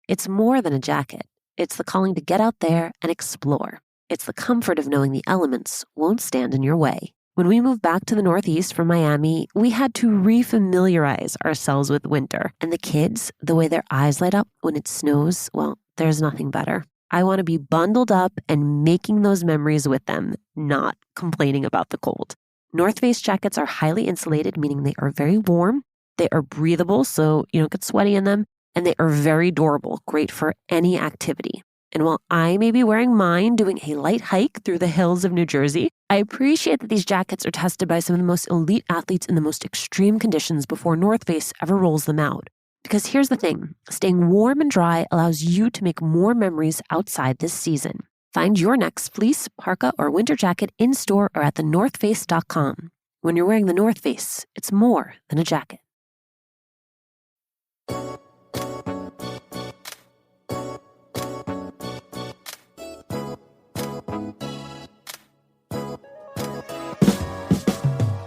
It's more than a jacket. It's the calling to get out there and explore. It's the comfort of knowing the elements won't stand in your way. When we moved back to the Northeast from Miami, we had to refamiliarize ourselves with winter. And the kids, the way their eyes light up when it snows, well, there's nothing better. I want to be bundled up and making those memories with them, not complaining about the cold. North Face jackets are highly insulated, meaning they are very warm. They are breathable, so you don't get sweaty in them. And they are very durable, great for any activity. And while I may be wearing mine doing a light hike through the hills of New Jersey, I appreciate that these jackets are tested by some of the most elite athletes in the most extreme conditions before North Face ever rolls them out. Because here's the thing, staying warm and dry allows you to make more memories outside this season. Find your next fleece, parka, or winter jacket in-store or at thenorthface.com. When you're wearing the North Face, it's more than a jacket.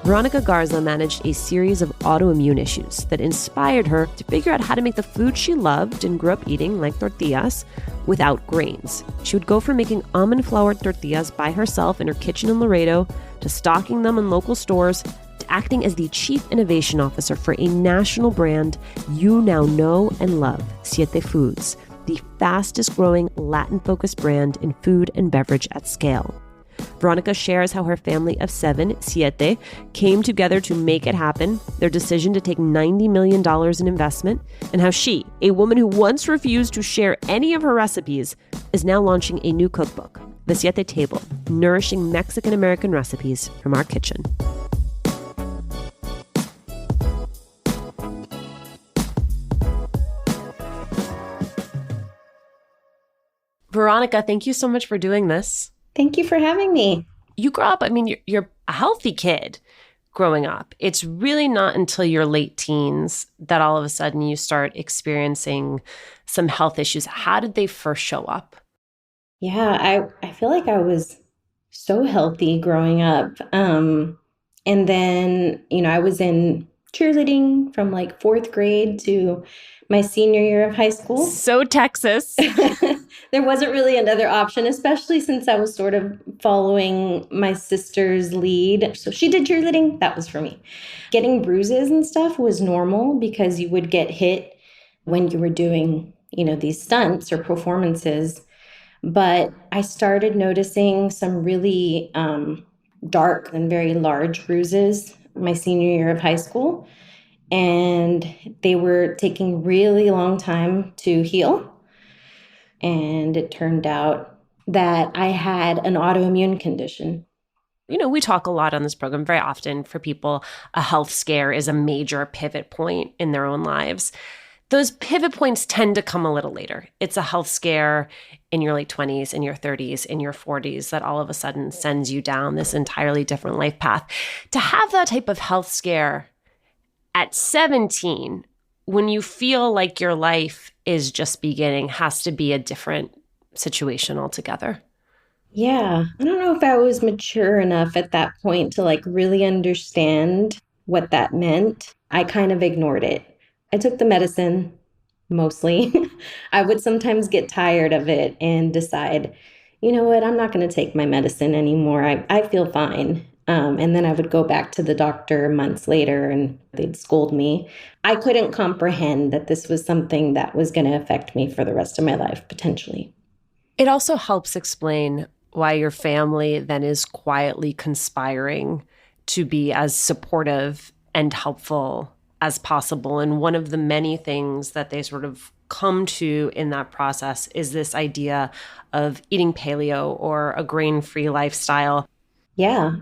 Veronica Garza managed a series of autoimmune issues that inspired her to figure out how to make the food she loved and grew up eating, like tortillas, without grains. She would go from making almond flour tortillas by herself in her kitchen in Laredo, to stocking them in local stores, to acting as the chief innovation officer for a national brand you now know and love, Siete Foods, the fastest growing Latin-focused brand in food and beverage at scale. Veronica shares how her family of 7, Siete, came together to make it happen, their decision to take $90 million in investment, and how she, a woman who once refused to share any of her recipes, is now launching a new cookbook, The Siete Table, nourishing Mexican-American recipes from our kitchen. Veronica, thank you so much for doing this. Thank you for having me. You grew up, you're a healthy kid growing up. It's really not until your late teens that all of a sudden you start experiencing some health issues. How did they first show up? Yeah, I feel like I was so healthy growing up. And then, I was in cheerleading from like 4th grade to my senior year of high school. So Texas. There wasn't really another option, especially since I was sort of following my sister's lead. So she did cheerleading. That was for me. Getting bruises and stuff was normal because you would get hit when you were doing, these stunts or performances. But I started noticing some really dark and very large bruises my senior year of high school. And they were taking really long time to heal. And it turned out that I had an autoimmune condition. We talk a lot on this program very often for people. A health scare is a major pivot point in their own lives. Those pivot points tend to come a little later. It's a health scare in your late 20s, in your 30s, in your 40s that all of a sudden sends you down this entirely different life path. To have that type of health scare at 17, when you feel like your life is just beginning, has to be a different situation altogether. Yeah. I don't know if I was mature enough at that point to really understand what that meant. I kind of ignored it. I took the medicine mostly. I would sometimes get tired of it and decide, you know what, I'm not going to take my medicine anymore. I feel fine. And then I would go back to the doctor months later and they'd scold me. I couldn't comprehend that this was something that was going to affect me for the rest of my life, potentially. It also helps explain why your family then is quietly conspiring to be as supportive and helpful as possible. And one of the many things that they sort of come to in that process is this idea of eating paleo or a grain-free lifestyle. Yeah.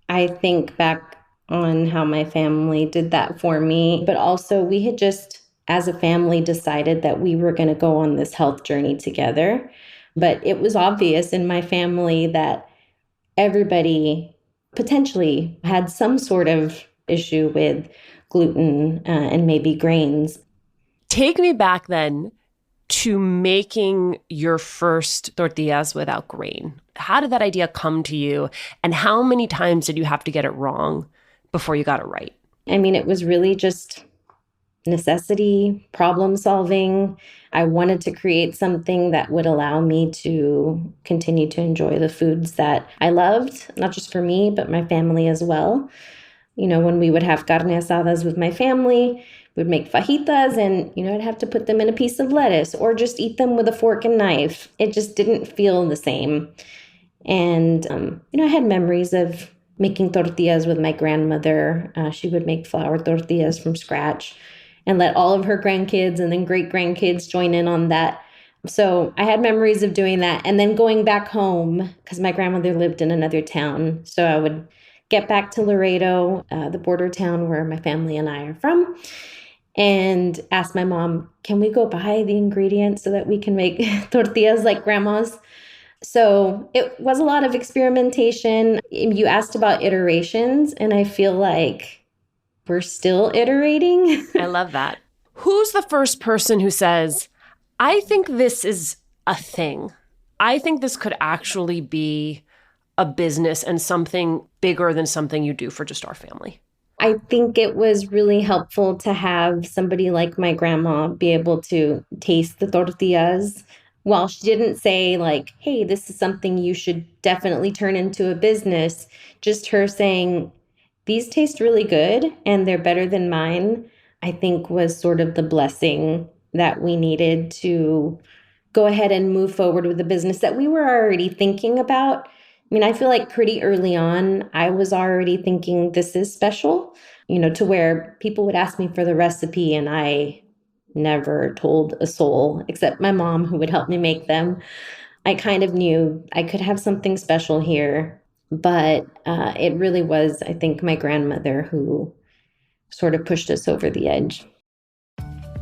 I think back on how my family did that for me, but also we had just, as a family, decided that we were going to go on this health journey together. But it was obvious in my family that everybody potentially had some sort of issue with gluten and maybe grains. Take me back then to making your first tortillas without grain. How did that idea come to you? And how many times did you have to get it wrong before you got it right? I mean, it was really just necessity, problem solving. I wanted to create something that would allow me to continue to enjoy the foods that I loved, not just for me, but my family as well. You know, when we would have carne asadas with my family, we'd make fajitas and, I'd have to put them in a piece of lettuce or just eat them with a fork and knife. It just didn't feel the same. And, I had memories of making tortillas with my grandmother. She would make flour tortillas from scratch and let all of her grandkids and then great grandkids join in on that. So I had memories of doing that and then going back home because my grandmother lived in another town. So I would get back to Laredo, the border town where my family and I are from, and ask my mom, can we go buy the ingredients so that we can make tortillas like grandma's? So it was a lot of experimentation. You asked about iterations, and I feel like we're still iterating. I love that. Who's the first person who says, I think this is a thing? I think this could actually be a business and something bigger than something you do for just our family? I think it was really helpful to have somebody like my grandma be able to taste the tortillas. While she didn't say like, hey, this is something you should definitely turn into a business, just her saying, these taste really good and they're better than mine, I think was sort of the blessing that we needed to go ahead and move forward with the business that we were already thinking about. I mean, I feel like pretty early on, I was already thinking this is special, to where people would ask me for the recipe and I never told a soul except my mom who would help me make them. I kind of knew I could have something special here, but it really was, I think, my grandmother who sort of pushed us over the edge.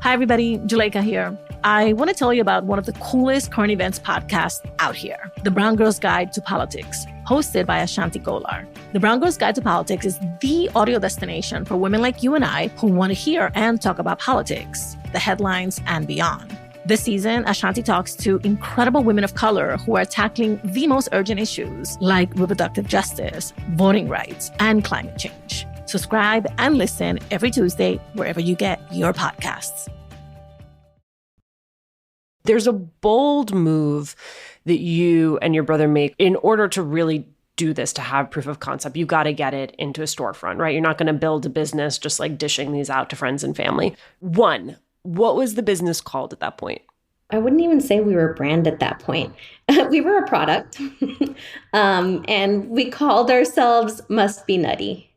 Hi, everybody. Juleka here. I want to tell you about one of the coolest current events podcasts out here, The Brown Girl's Guide to Politics, hosted by Ashanti Golar. The Brown Girl's Guide to Politics is the audio destination for women like you and I who want to hear and talk about politics, the headlines, and beyond. This season, Ashanti talks to incredible women of color who are tackling the most urgent issues like reproductive justice, voting rights, and climate change. Subscribe and listen every Tuesday wherever you get your podcasts. There's a bold move that you and your brother make in order to really do this, to have proof of concept. You've got to get it into a storefront, right? You're not going to build a business just like dishing these out to friends and family. One, what was the business called at that point? I wouldn't even say we were a brand at that point. We were a product. And we called ourselves Must Be Nutty.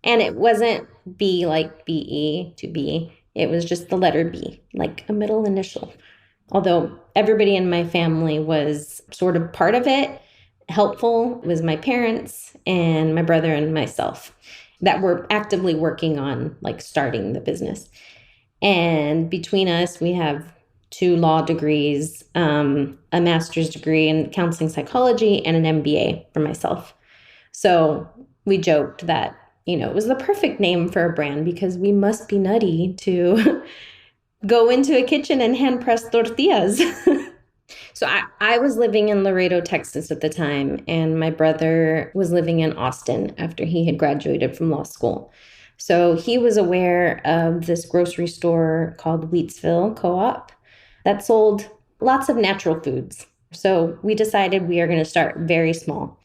And it wasn't B like B-E to B. It was just the letter B, like a middle initial. Although everybody in my family was sort of part of it, helpful, was my parents and my brother and myself that were actively working on like starting the business. And between us, we have 2 law degrees, a master's degree in counseling psychology, and an MBA for myself. So we joked that, it was the perfect name for a brand because we must be nutty to go into a kitchen and hand press tortillas. So I was living in Laredo, Texas at the time, and my brother was living in Austin after he had graduated from law school. So he was aware of this grocery store called Wheatsville Co-op that sold lots of natural foods. So we decided we are going to start very small.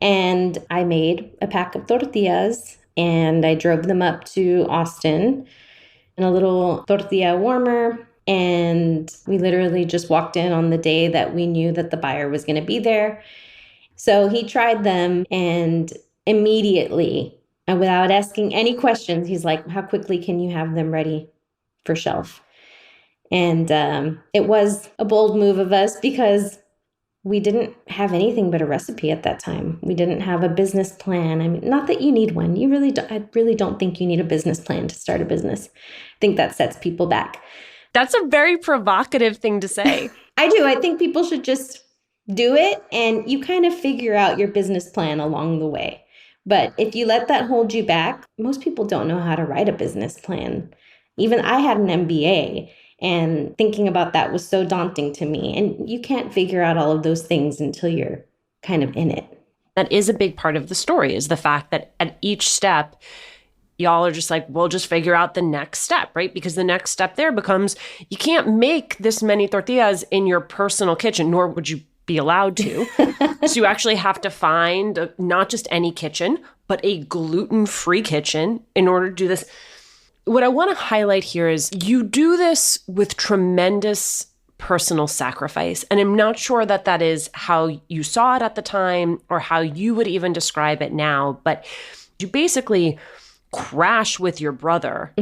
And I made a pack of tortillas and I drove them up to Austin in a little tortilla warmer. And we literally just walked in on the day that we knew that the buyer was going to be there. So he tried them and immediately, and without asking any questions, he's like, how quickly can you have them ready for shelf? And it was a bold move of us because we didn't have anything but a recipe at that time. We didn't have a business plan. I mean, not that you need one. I really don't think you need a business plan to start a business. I think that sets people back. That's a very provocative thing to say. I do. I think people should just do it and you kind of figure out your business plan along the way. But if you let that hold you back, most people don't know how to write a business plan. Even I had an MBA. And thinking about that was so daunting to me. And you can't figure out all of those things until you're kind of in it. That is a big part of the story, is the fact that at each step, y'all are just like, we'll just figure out the next step, right? Because the next step there becomes, you can't make this many tortillas in your personal kitchen, nor would you be allowed to. So you actually have to find not just any kitchen, but a gluten-free kitchen in order to do this. What I want to highlight here is you do this with tremendous personal sacrifice. And I'm not sure that that is how you saw it at the time or how you would even describe it now, but you basically crash with your brother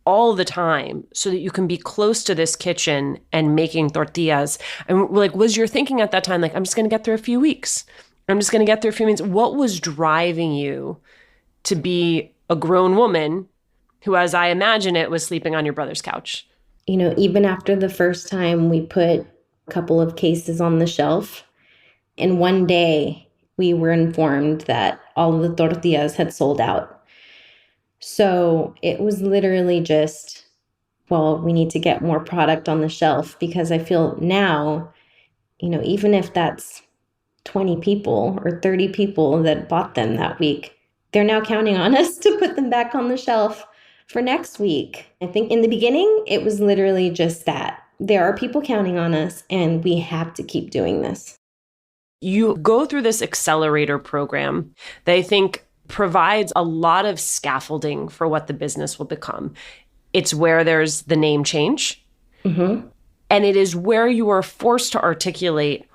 all the time so that you can be close to this kitchen and making tortillas. And like, was your thinking at that time, like, I'm just going to get through a few weeks. I'm just going to get through a few minutes. What was driving you to be a grown woman who, as I imagine it, was sleeping on your brother's couch? You know, even after the first time we put a couple of cases on the shelf, and one day we were informed that all of the tortillas had sold out. So it was literally just, well, we need to get more product on the shelf, because I feel now, you know, even if that's 20 people or 30 people that bought them that week, they're now counting on us to put them back on the shelf for next week. I think in the beginning, it was literally just that. There are people counting on us, and we have to keep doing this. You go through this accelerator program that I think provides a lot of scaffolding for what the business will become. It's where there's the name change. And it is where you are forced to articulate,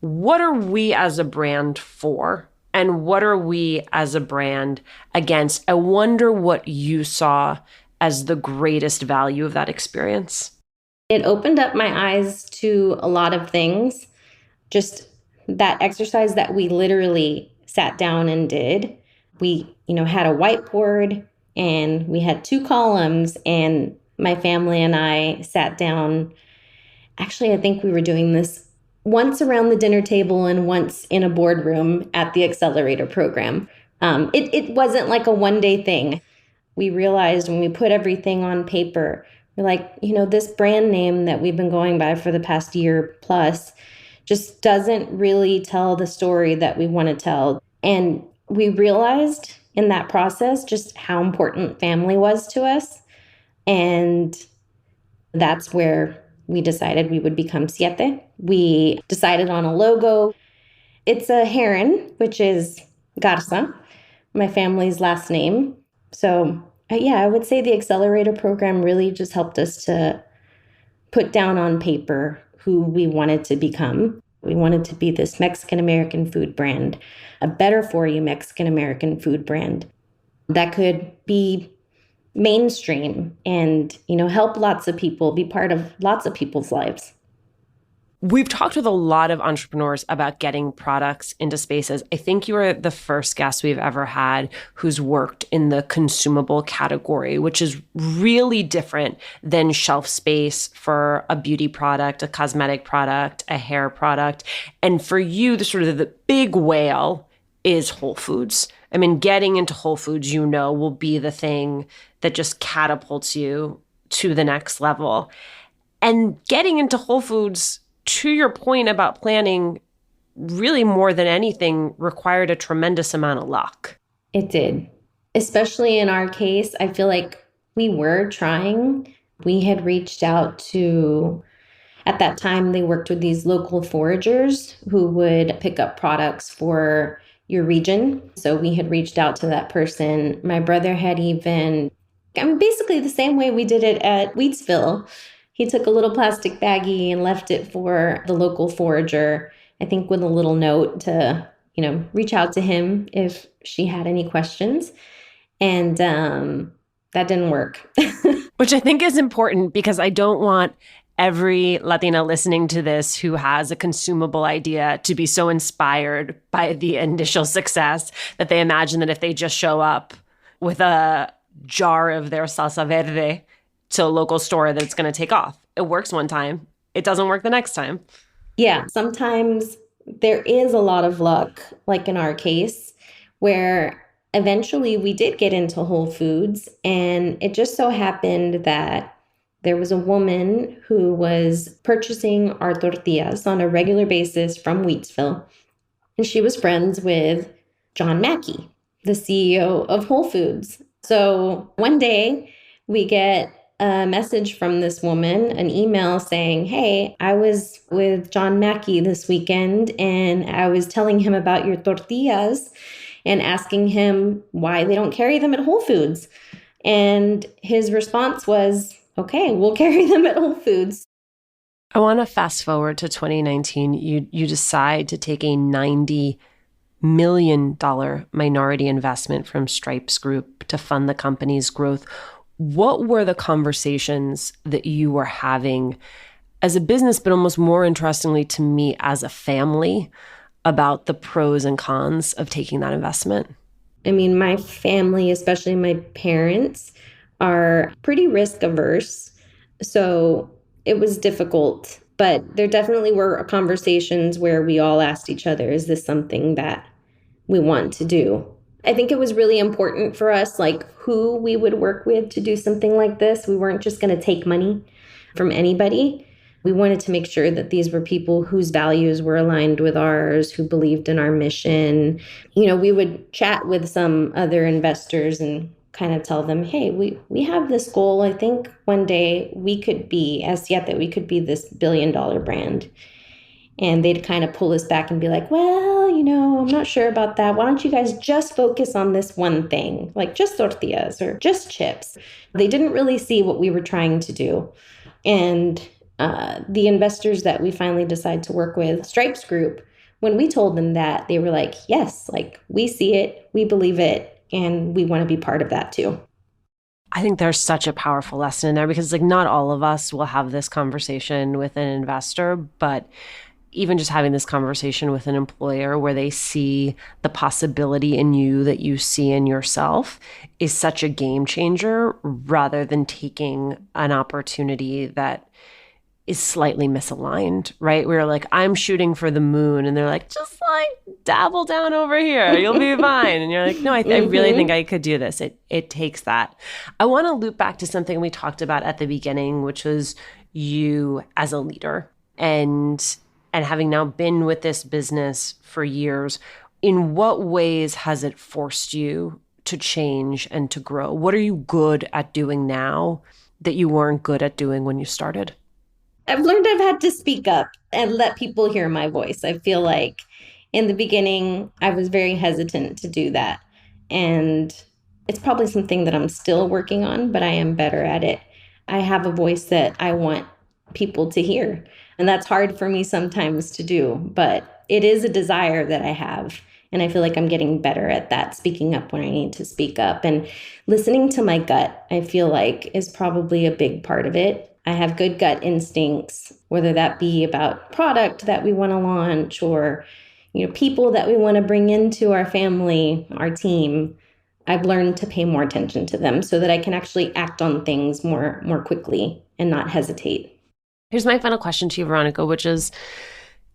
what are we as a brand for? And what are we as a brand against? I wonder what you saw as the greatest value of that experience. It opened up my eyes to a lot of things. Just that exercise that we literally sat down and did. We, you know, had a whiteboard and we had 2 columns, and my family and I sat down. Actually, I think we were doing this once around the dinner table and once in a boardroom at the accelerator program. It wasn't like a one-day thing. We realized when we put everything on paper, we're like, you know, this brand name that we've been going by for the past year plus just doesn't really tell the story that we want to tell. And we realized in that process just how important family was to us. And that's where we decided we would become Siete. We decided on a logo. It's a heron, which is Garza, my family's last name. So yeah, I would say the accelerator program really just helped us to put down on paper who we wanted to become. We wanted to be this Mexican-American food brand, a better for you Mexican-American food brand that could be mainstream and, you know, help lots of people, be part of lots of people's lives. We've talked with a lot of entrepreneurs about getting products into spaces. I think you are the first guest we've ever had who's worked in the consumable category, which is really different than shelf space for a beauty product, a cosmetic product, a hair product. And for you, the sort of the big whale is Whole Foods. I mean, getting into Whole Foods, you know, will be the thing that just catapults you to the next level. And getting into Whole Foods, to your point about planning, really more than anything required a tremendous amount of luck. It did. Especially in our case, I feel like we were trying. We had reached out to, at that time, they worked with these local foragers who would pick up products for your region. So we had reached out to that person. My brother had even, basically the same way we did it at Wheatsville. He took a little plastic baggie and left it for the local forager, I think with a little note to, you know, reach out to him if she had any questions. And that didn't work. Which I think is important, because I don't want every Latina listening to this who has a consumable idea to be so inspired by the initial success that they imagine that if they just show up with a jar of their salsa verde to a local store that it's going to take off. It works one time. It doesn't work the next time. Yeah, sometimes there is a lot of luck, like in our case, where eventually we did get into Whole Foods, and it just so happened that there was a woman who was purchasing our tortillas on a regular basis from Wheatsville, and she was friends with John Mackey, the CEO of Whole Foods. So one day we get a message from this woman, an email saying, hey, I was with John Mackey this weekend and I was telling him about your tortillas and asking him why they don't carry them at Whole Foods. And his response was, okay, we'll carry them at Whole Foods. I want to fast forward to 2019. You decide to take a $90 million minority investment from Stripes Group to fund the company's growth. What were the conversations that you were having as a business, but almost more interestingly to me as a family, about the pros and cons of taking that investment? I mean, my family, especially my parents, are pretty risk averse. So it was difficult, but there definitely were conversations where we all asked each other, is this something that we want to do? I think it was really important for us, like who we would work with to do something like this. We weren't just going to take money from anybody. We wanted to make sure that these were people whose values were aligned with ours, who believed in our mission. You know, we would chat with some other investors and kind of tell them, hey, we have this goal. I think one day we could be, as Siete, we could be this billion-dollar brand. And they'd kind of pull us back and be like, well, you know, I'm not sure about that. Why don't you guys just focus on this one thing, like just tortillas or just chips? They didn't really see what we were trying to do. And the investors that we finally decided to work with, Stripes Group, when we told them that, they were like, yes, like we see it, we believe it, and we want to be part of that too. I think there's such a powerful lesson in there because like not all of us will have this conversation with an investor, but even just having this conversation with an employer where they see the possibility in you that you see in yourself is such a game changer rather than taking an opportunity that is slightly misaligned, right? We're like, I'm shooting for the moon. And they're like, just like dabble down over here. You'll be fine. And you're like, no, I really think I could do this. It takes that. I want to loop back to something we talked about at the beginning, which was you as a leader and having now been with this business for years. In what ways has it forced you to change and to grow? What are you good at doing now that you weren't good at doing when you started? I've learned I've had to speak up and let people hear my voice. I feel like in the beginning, I was very hesitant to do that. And it's probably something that I'm still working on, but I am better at it. I have a voice that I want people to hear. And that's hard for me sometimes to do, but it is a desire that I have. And I feel like I'm getting better at that, speaking up when I need to speak up. And listening to my gut, I feel like, is probably a big part of it. I have good gut instincts, whether that be about product that we want to launch or, you know, people that we want to bring into our family, our team. I've learned to pay more attention to them so that I can actually act on things more quickly and not hesitate. Here's my final question to you, Veronica, which is,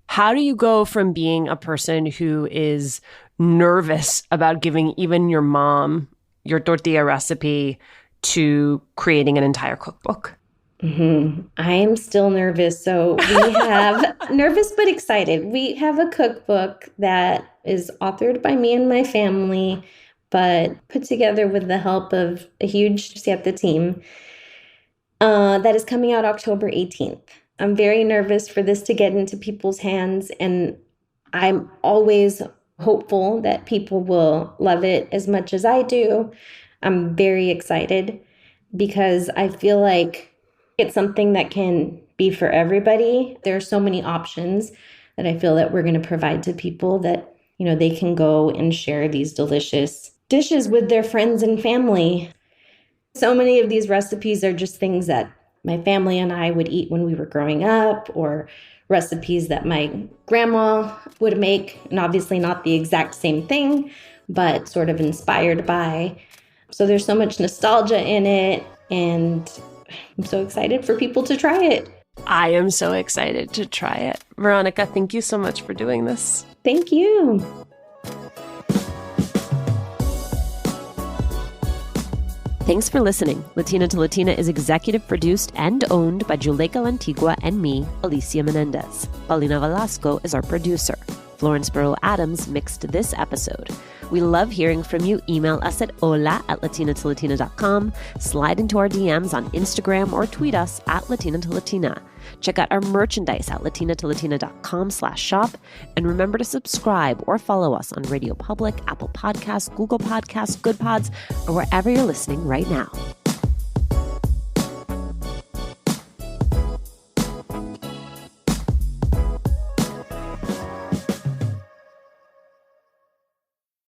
how do you go from being a person who is nervous about giving even your mom your tortilla recipe to creating an entire cookbook? Mm-hmm. I am still nervous. So we have nervous but excited. We have a cookbook that is authored by me and my family, but put together with the help of a huge Siete team that is coming out October 18th. I'm very nervous for this to get into people's hands, and I'm always hopeful that people will love it as much as I do. I'm very excited because I feel like it's something that can be for everybody. There are so many options that I feel that we're going to provide to people that, you know, they can go and share these delicious dishes with their friends and family. So many of these recipes are just things that my family and I would eat when we were growing up, or recipes that my grandma would make, and obviously not the exact same thing, but sort of inspired by. So there's so much nostalgia in it, and I'm so excited for people to try it. I am so excited to try it. Veronica, thank you so much for doing this. Thank you. Thanks for listening. Latina to Latina is executive produced and owned by Juleka Lantigua and me, Alicia Menendez. Paulina Velasco is our producer. Florence Burrow Adams mixed this episode. We love hearing from you. Email us at hola@latinatolatina.com, slide into our DMs on Instagram, or tweet us at Latina to Latina. Check out our merchandise at latinatolatina.com/shop. And remember to subscribe or follow us on Radio Public, Apple Podcasts, Google Podcasts, Good Pods, or wherever you're listening right now.